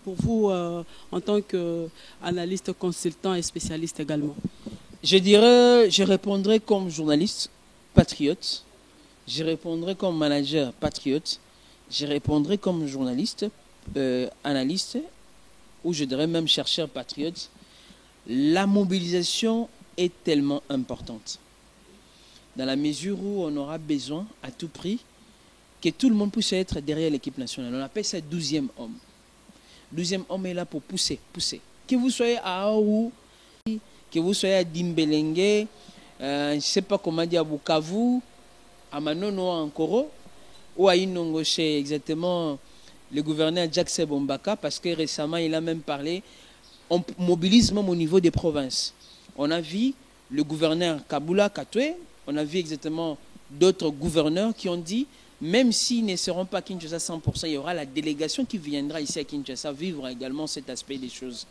Speaker 1: vous en tant qu'analyste, consultant et spécialiste également?
Speaker 2: Je dirais, je répondrai comme journaliste patriote, je répondrai comme manager patriote, je répondrai comme journaliste, analyste, ou je dirais même chercheur patriote. La mobilisation est tellement importante, dans la mesure où on aura besoin à tout prix que tout le monde puisse être derrière l'équipe nationale. On appelle ça 12e homme. 12e homme est là pour pousser. Que vous soyez à Aou, que vous soyez à Dimbelenge, je ne sais pas comment dire, à Bukavu, à Manono, à Nkoro, ou à Inongoche, exactement le gouverneur Jack Sebombaka, parce que récemment il a même parlé, on mobilise même au niveau des provinces. On a vu le gouverneur Kabula Katwe, on a vu exactement d'autres gouverneurs qui ont dit, même s'ils ne seront pas à Kinshasa 100%, il y aura la délégation qui viendra ici à Kinshasa vivre également cet aspect des choses.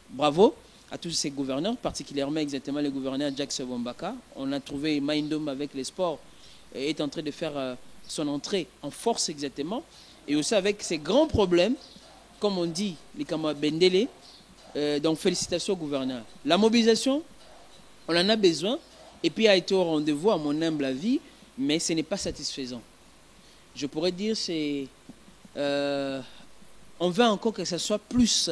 Speaker 2: Bravo à tous ces gouverneurs, particulièrement exactement le gouverneur Jack Sebombaka. On a trouvé Mindom avec les sports, est en train de faire son entrée en force exactement. Et aussi avec ces grands problèmes, comme on dit, les Kama Bendele. Donc félicitations au gouverneur. La mobilisation, on en a besoin, et puis a été au rendez-vous à mon humble avis, mais ce n'est pas satisfaisant. Je pourrais dire c'est on veut encore que ça soit plus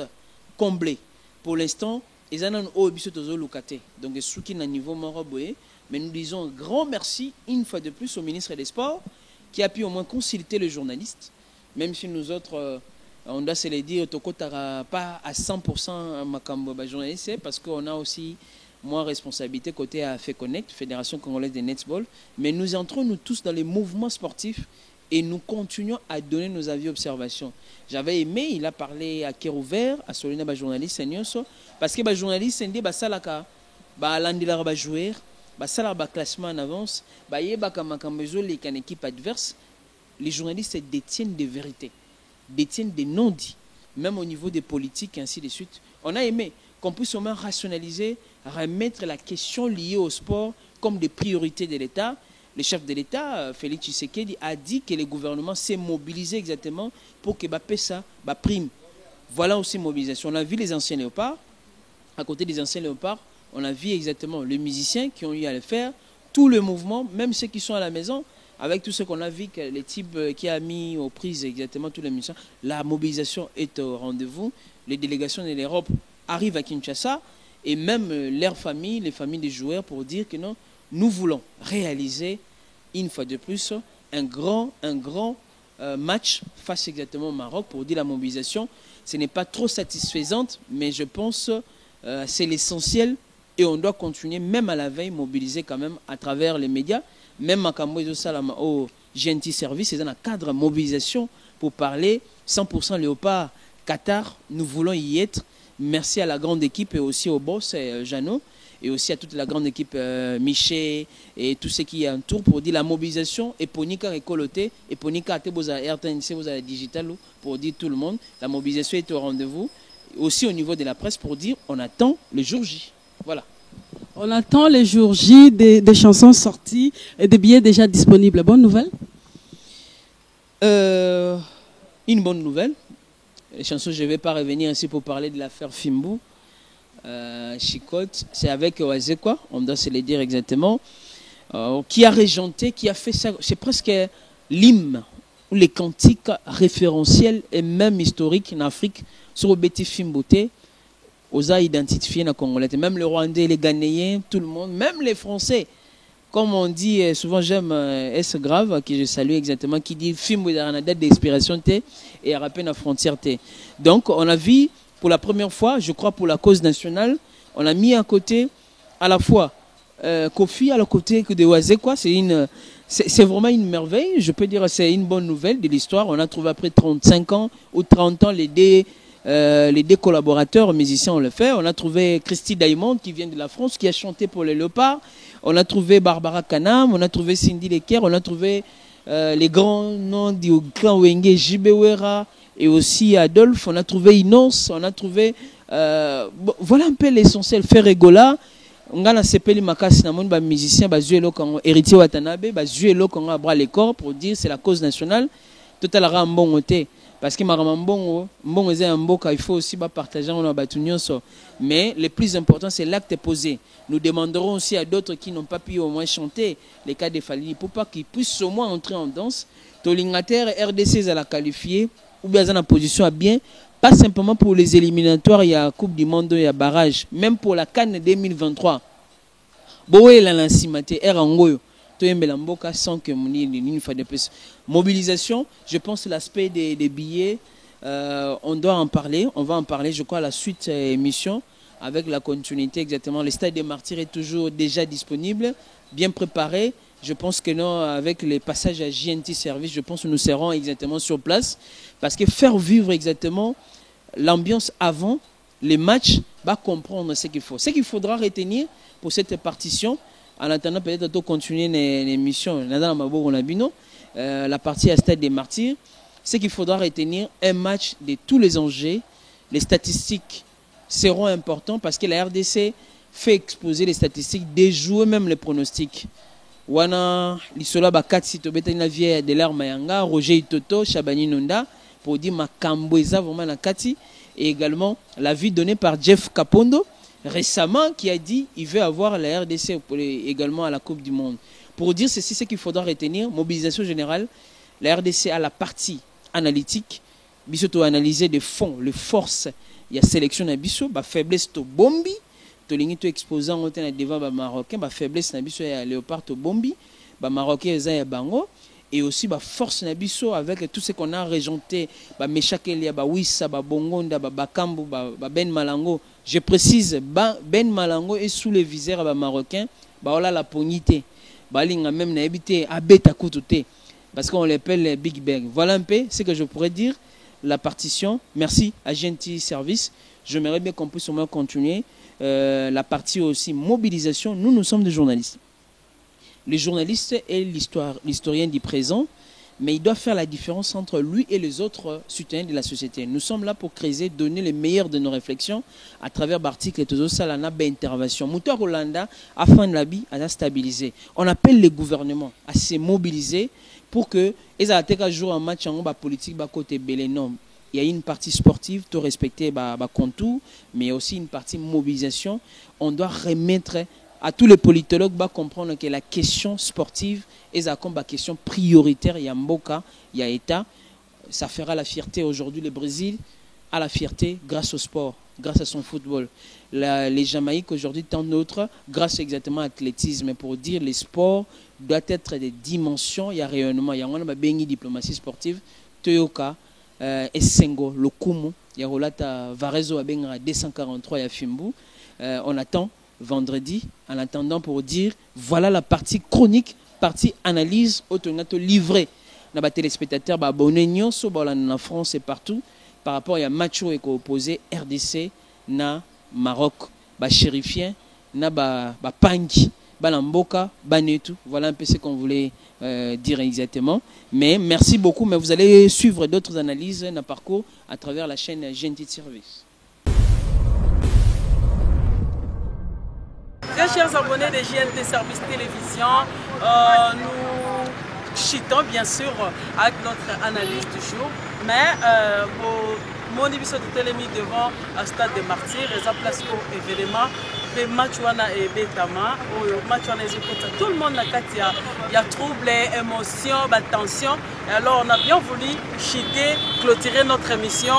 Speaker 2: comblé. Pour l'instant, ils en ont au locate. Donc ceux qui n'ont niveau maraboé, mais nous disons un grand merci une fois de plus au ministre des Sports qui a pu au moins consulter le journaliste, même si nous autres on doit se le dire, pas à 100% Makambo journaliste, parce qu'on a aussi moins responsabilité côté à FEConnect, Fédération Congolaise de Netball, mais nous entrons nous tous dans les mouvements sportifs et nous continuons à donner nos avis et observations. J'avais aimé, il a parlé à cœur ouvert, à Solina, journaliste, parce que les journalistes, ils disent que les joueurs, le classement en avance, les équipes adverses, les journalistes détiennent des vérités, détiennent des non-dits, même au niveau des politiques, et ainsi de suite. On a aimé qu'on puisse au moins rationaliser, remettre la question liée au sport comme des priorités de l'État. Le chef de l'État, Félix Tshisekedi, a dit que le gouvernement s'est mobilisé exactement pour que ça prime. Voilà aussi mobilisation. On a vu les anciens léopards. À côté des anciens léopards, on a vu exactement les musiciens qui ont eu à le faire, tout le mouvement, même ceux qui sont à la maison, avec tout ce qu'on a vu, les types qui a mis aux prises exactement tous les musiciens. La mobilisation est au rendez-vous. Les délégations de l'Europe arrivent à Kinshasa et même leurs familles, les familles des joueurs, pour dire que non, nous voulons réaliser une fois de plus un grand match face exactement au Maroc pour dire la mobilisation. Ce n'est pas trop satisfaisante, mais je pense que c'est l'essentiel et on doit continuer même à la veille, mobiliser quand même à travers les médias, même à Kamboïzo Salama au GNT Service, c'est dans un cadre de mobilisation pour parler 100% Léopard Qatar, nous voulons y être. Merci à la grande équipe et aussi au boss Jeannot et aussi à toute la grande équipe Miché et tout ce qui est autour pour dire la mobilisation et Ponika récolté et Ponika a été RTNC vous avez digital pour dire tout le monde la mobilisation est au rendez-vous aussi au niveau de la presse pour dire on attend le jour J. Voilà.
Speaker 1: On attend les jours J des chansons sorties et des billets déjà disponibles. Bonne nouvelle?
Speaker 2: Une bonne nouvelle. Les chansons, je ne vais pas revenir ici pour parler de l'affaire Fimbu. Chicotte, c'est avec Oazekwa, on doit se le dire exactement, qui a régenté, qui a fait ça. C'est presque l'hymne ou les cantiques référentiels et même historiques en Afrique sur le Betty Fimboté. Osa identifié dans Congolais, même les Rwandais, les Ghanéens, tout le monde, même les Français. Comme on dit, souvent j'aime S. Grave, qui je salue exactement, qui dit film dans la date d'inspiration et à rappel la frontière. Donc on a vu pour la première fois, je crois pour la cause nationale, on a mis à côté à la fois Kofi, à la côté de Oazekwa. C'est vraiment une merveille, je peux dire c'est une bonne nouvelle de l'histoire. On a trouvé après 35 ans ou 30 ans les deux collaborateurs musiciens ont le fait. On a trouvé Christy Diamond qui vient de la France, qui a chanté pour les Léopards. On a trouvé Barbara Kanam, on a trouvé Cindy Leker, on a trouvé les grands noms du clan Wenge, Jibewera et aussi Adolphe. On a trouvé Inonce, on a trouvé... voilà un peu l'essentiel. Ferregola, on a sepeli makasi na monde ba musicien ba zuelo quand héritier Watanabe, ba zuelo quand a bras les corps pour dire c'est la cause nationale. Total ra mbongo te. Parce que mbongo est un mboka, il faut aussi partager on a mais le plus important c'est l'acte posé. Nous demanderons aussi à d'autres qui n'ont pas pu au moins chanter les cas de Falili pour pas qu'ils puissent au moins entrer en danse. Tolingater RDC à la qualifier ou bien en position à bien, pas simplement pour les éliminatoires, il y a Coupe du Monde, il y a barrage, même pour la CAN 2023. Boé la lansimate Erangoyo. Toyembelamboka sans que une fois de plus. Mobilisation, je pense l'aspect des billets, on doit en parler, on va en parler, je crois, à la suite émission, avec la continuité exactement. Le stade des Martyrs est toujours déjà disponible, bien préparé. Je pense que non, avec les passages à JNT Service, je pense que nous serons exactement sur place. Parce que faire vivre exactement l'ambiance avant les matchs, va comprendre ce qu'il faut. Ce qu'il faudra retenir pour cette partition, en attendant peut-être de continuer l'émission, la partie à Stade des Martyrs, ce qu'il faudra retenir, un match de tous les enjeux, les statistiques seront importants parce que la RDC fait exposer les statistiques, déjouer même les pronostics. Wana lisola bakati to beta na vie de l'air Mayanga, Roger Itoto, Chabani Nonda pour dire makambo eza vraiment na kati, et également l'avis donné par Jeff Kapondo récemment qui a dit il veut avoir la RDC également à la Coupe du Monde. Pour dire ceci, ce qu'il faudra retenir, mobilisation générale, la RDC a la partie analytique, biso analyser des fonds, les forces, il y a sélection na biso, ba faiblesse to bombi. Tolingi to exposant au devant ba marocain ba faiblesse na biso ya léopard to bombi ba marocain eza ya bango, et aussi ba force na biso avec tout ce qu'on a rejonté ba Meshakelia ba Wissa ba Bongonda ba Bakambu ba Ben Malango. Je précise Ben Malango est sous le viseur ba marocain ba ola la pognité ba linga même na habité abeta kututé parce qu'on l'appelle les Big Bang. Voilà un peu ce que je pourrais dire la partition. Merci à Gentil Service. J'aimerais bien qu'on puisse au moins continuer. La partie aussi mobilisation, nous sommes des journalistes. Le journaliste est l'historien du présent, mais il doit faire la différence entre lui et les autres citoyens de la société. Nous sommes là pour créer, donner le meilleur de nos réflexions à travers l'article et tout ça, la intervention. Moutor Hollanda, afin de la vie, à stabiliser. On appelle le gouvernement à se mobiliser pour que les attaques jouent un match en politique, côté Bélénom. Il y a une partie sportive, tout respecter contour, mais aussi une partie mobilisation. On doit remettre à tous les politologues comprendre que la question sportive est comme la question prioritaire. Il y a Mboka, il y a État. Ça fera la fierté aujourd'hui. Le Brésil a la fierté grâce au sport, grâce à son football. Les Jamaïques aujourd'hui, tant d'autres, grâce exactement à l'athlétisme. Pour dire les sports doivent être des dimensions. Il y a rayonnement. Il y a une diplomatie sportive. Toyoka. Essengo, le Kumu, il y a Rolata Varezo Abenga 243 à Fimbu. On attend vendredi, en attendant pour dire voilà la partie chronique, partie analyse, autonato livré. Dans les téléspectateurs, abonnés en France et partout par rapport à match et opposé RDC na Maroc, chérifien na Pangi, Balamboka, Banetu. Voilà un peu ce qu'on voulait dire exactement. Mais merci beaucoup. Mais vous allez suivre d'autres analyses dans le parcours à travers la chaîne GNT Service.
Speaker 1: Très chers abonnés de GNT Service Télévision, nous chitons bien sûr avec notre analyse du jour. Mais mon émission de télémi devant le Stade des Martyrs, et ça place au événement. Le match et Betama, match tout le monde il y a trouble, émotion, tension. Et alors on a bien voulu chiter, clôturer notre émission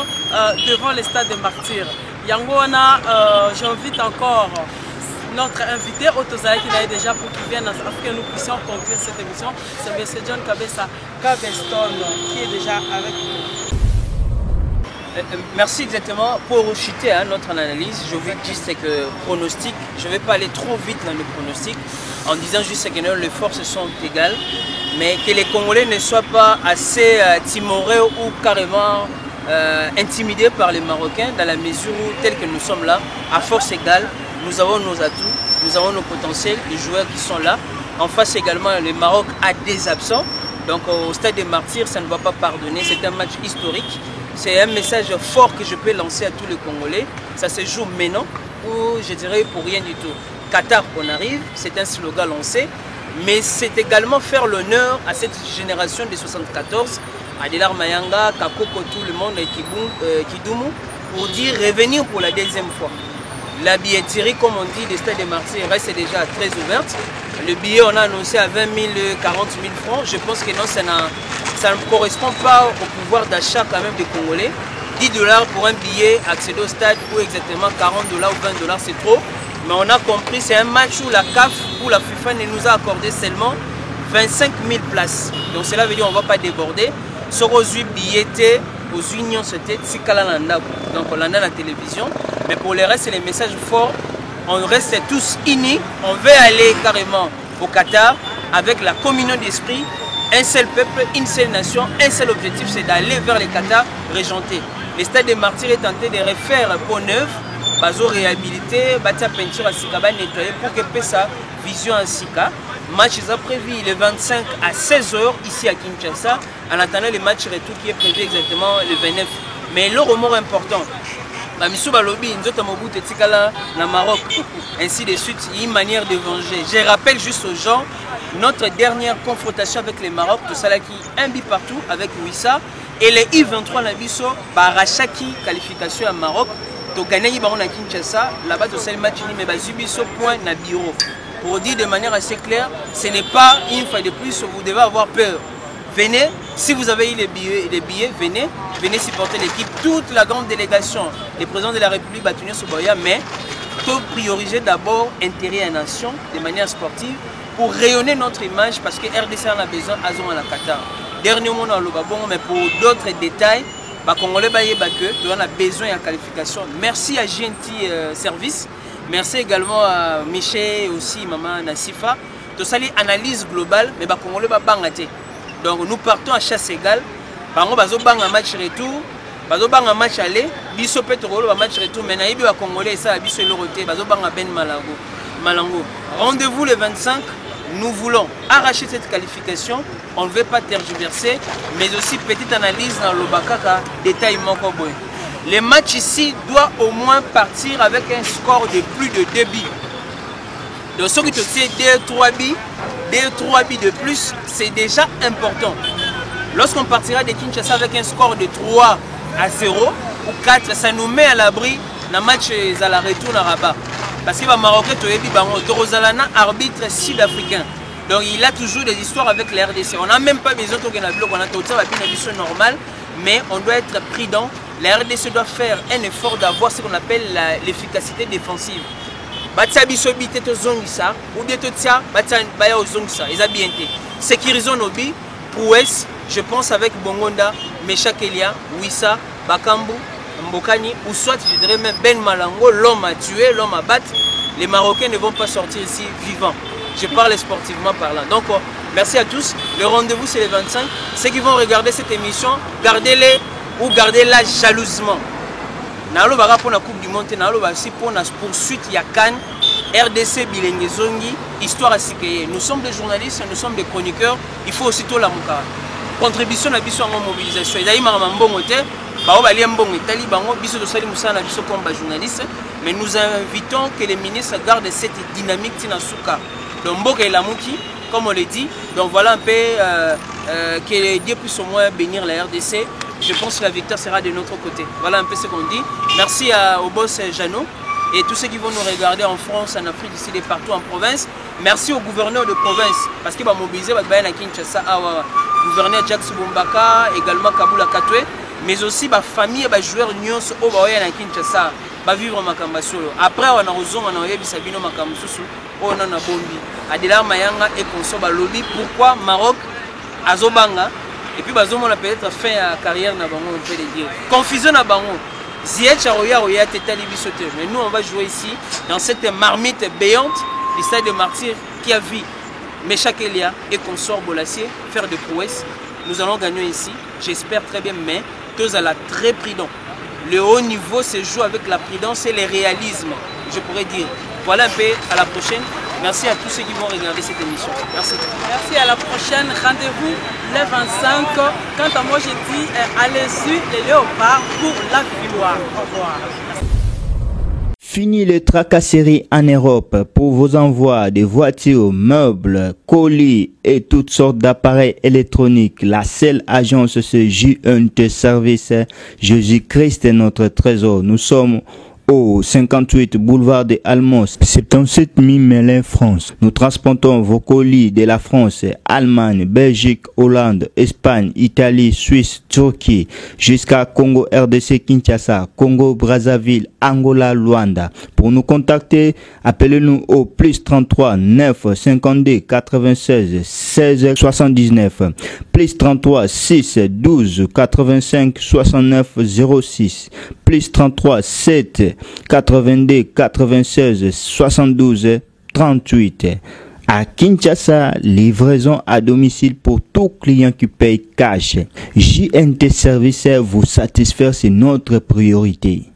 Speaker 1: devant le Stade des Martyrs. Yangoana, j'invite encore notre invité Otozai qui est déjà pour qu'il vienne afin que nous puissions conclure cette émission. C'est M. John Kabesa Kabeston qui est déjà avec nous.
Speaker 2: Merci exactement pour chiter notre analyse. Je veux juste que pronostic, je ne vais pas aller trop vite dans le pronostic en disant juste que les forces sont égales, mais que les Congolais ne soient pas assez timorés ou carrément intimidés par les Marocains dans la mesure où, tel que nous sommes là, à force égale, nous avons nos atouts, nous avons nos potentiels, les joueurs qui sont là. En face également, le Maroc a des absents. Donc au Stade des Martyrs, ça ne va pas pardonner. C'est un match historique. C'est un message fort que je peux lancer à tous les Congolais. Ça se joue maintenant ou je dirais pour rien du tout. Qatar, on arrive, c'est un slogan lancé. Mais c'est également faire l'honneur à cette génération de 74, Adelar Mayanga, Kakoko, tout le monde, Kidumu, pour dire revenir pour la deuxième fois. La billetterie, comme on dit, des Stades des Martyrs reste déjà très ouverte. Le billet, on a annoncé à 20 000, 40 000 francs. Je pense que non, ça ne correspond pas au pouvoir d'achat quand même des Congolais. 10 $ pour un billet, accéder au stade, ou exactement 40 $ ou 20 $, c'est trop. Mais on a compris, c'est un match où la CAF, où la FIFA ne nous a accordé seulement 25 000 places. Donc cela veut dire qu'on ne va pas déborder. Sur aux 8 billets, aux unions, c'était Tsikalanda. Donc on l'a à la télévision. Mais pour le reste, c'est les messages forts. On reste tous unis. On veut aller carrément au Qatar avec la communion d'esprit. Un seul peuple, une seule nation, un seul objectif, c'est d'aller vers le Qatar régenté. Le stade des martyrs est tenté de refaire peau neuve, bazo réhabilité, bâtir peinture à Sika, nettoyer pour que sa vision à Sika. Match est prévu le 25 à 16h ici à Kinshasa. En attendant le match retour qui est prévu exactement le 29. Mais le remords important, Mamisu Balobi, Nzota Mobutu Tikala, na Maroc, ainsi de suite, il y a une manière de venger. Je rappelle juste aux gens notre dernière confrontation avec le Maroc, tout ça là qui un but partout avec Wissa et les I-23 Nabiso, Barachaki qualification à Maroc, to gagner baron à Kinshasa, là-bas tout ça le match mais Bazubiso point na bureau. Pour dire de manière assez claire, ce n'est pas une fois de plus, vous devez avoir peur. Venez, si vous avez eu les billets, venez supporter l'équipe, toute la grande délégation, les présidents de la République Batunia Soboya, mais tout prioriser d'abord intérêt et nation de manière sportive pour rayonner notre image parce que RDC en a besoin à la Qatar. Dernier mot dans le Gabon, mais pour d'autres détails, les Congolais on a besoin de qualification. Merci à GNT Service, merci également à Michel et aussi Maman Nassifa. Tout ça, analyse globale, mais les Congolais ne donc nous partons à chasse égale. Par exemple, nous avons un match retour, nous avons un match aller, nous avons un match retour, mais nous avons un Congolais et ça, nous avons un Ben Malango. Rendez-vous le 25, nous voulons arracher cette qualification, on ne veut pas tergiverser, mais aussi petite analyse dans le Bakaka, détail Mokoboy. Le match ici doit au moins partir avec un score de plus de 2 billes. Donc ceux qui te disent 2-3 billes, 2-3 billes de plus, c'est déjà important. Lorsqu'on partira de Kinshasa avec un score de 3-0 ou 4, ça nous met à l'abri dans le match à la retour à Rabat. Parce que les Marocains, Torozalana, arbitre sud-africain. Donc il a toujours des histoires avec la RDC. On n'a même pas besoin de bloc, on a tout ça, on a normal, mais on doit être prudent. La RDC doit faire un effort d'avoir ce qu'on appelle l'efficacité défensive. Batia bisobité to zongisa ou bien to tia batia baya zongisa ils a bien été sécurisons nos billes prouesse je pense avec Bongonda Meshak Elia Wissa Bakambu Mbokani ou soit je dirais même Ben Malango l'homme a tué l'homme a battu les Marocains ne vont pas sortir ici vivants je parle sportivement parlant donc merci à tous le rendez-vous c'est le 25 ceux qui vont regarder cette émission gardez-les ou gardez-la jalousement. Nalo baka pour la Coupe du Monde, nalo aussi pour la poursuite ya Cannes, RDC Bilenge Zongi, histoire à Sikeye. Nous sommes des journalistes, nous sommes des chroniqueurs, il faut aussi tout la mouka. Contribution à biso en mobilisation. Ils a mbongo te, bao bali mbongo etali bango biso to sali musana biso comme journaliste, mais nous invitons que les ministres gardent cette dynamique tina suka. Donc mboka et la mouki, comme on le dit. Donc voilà un peu que Dieu puisse au moins bénir la RDC. Je pense que la victoire sera de notre côté. Voilà un peu ce qu'on dit. Merci au boss Jeannot et tous ceux qui vont nous regarder en France, en Afrique, ici et partout en province. Merci au gouverneur de province parce qu'il va mobiliser le Kinshasa, gouverneur Jack Subumbaka, également Kabula Katwe, mais aussi la famille et les joueurs Nyons au Kinshasa. Vivre Makamba solo. Après, on a raison, on a eu Sabino Makamba solo. On a bombi. Adela Mayanga et Konsoba Lobby. Pourquoi Maroc, Azobanga? Et puis, on a peut-être fait la carrière na bango, on peut le dire. Confusion na bango. Ziet Charoya Roya Tetali Bissote. Mais nous, on va jouer ici, dans cette marmite béante, du stade de martyrs qui a vu Meshak Elia et consort Bolassier faire des prouesses. Nous allons gagner ici. J'espère très bien, mais tous à la très prudent. Le haut niveau se joue avec la prudence et le réalisme, je pourrais dire. Voilà un peu, à la prochaine. Merci à tous ceux qui vont regarder cette émission. Merci.
Speaker 1: Merci, à la prochaine. Rendez-vous le 25. Quant à moi, je dis allez-y les léopards pour la victoire. Au revoir.
Speaker 3: Fini les tracasseries en Europe pour vos envois de voitures, meubles, colis et toutes sortes d'appareils électroniques. La seule agence, c'est JNT Service. Jésus-Christ est notre trésor. Nous sommes au 58 boulevard des Allemands, 77 000 Melun, France. Nous transportons vos colis de la France, Allemagne, Belgique, Hollande, Espagne, Italie, Suisse, Turquie, jusqu'à Congo, RDC, Kinshasa, Congo, Brazzaville, Angola, Luanda. Pour nous contacter, appelez-nous au plus 33 9 52 96 16 79, plus 33 6 12 85 69 06, plus 33 7 82 96 72 38. À Kinshasa, livraison à domicile pour tout client qui paye cash. JNT Service vous satisfaire, c'est notre priorité.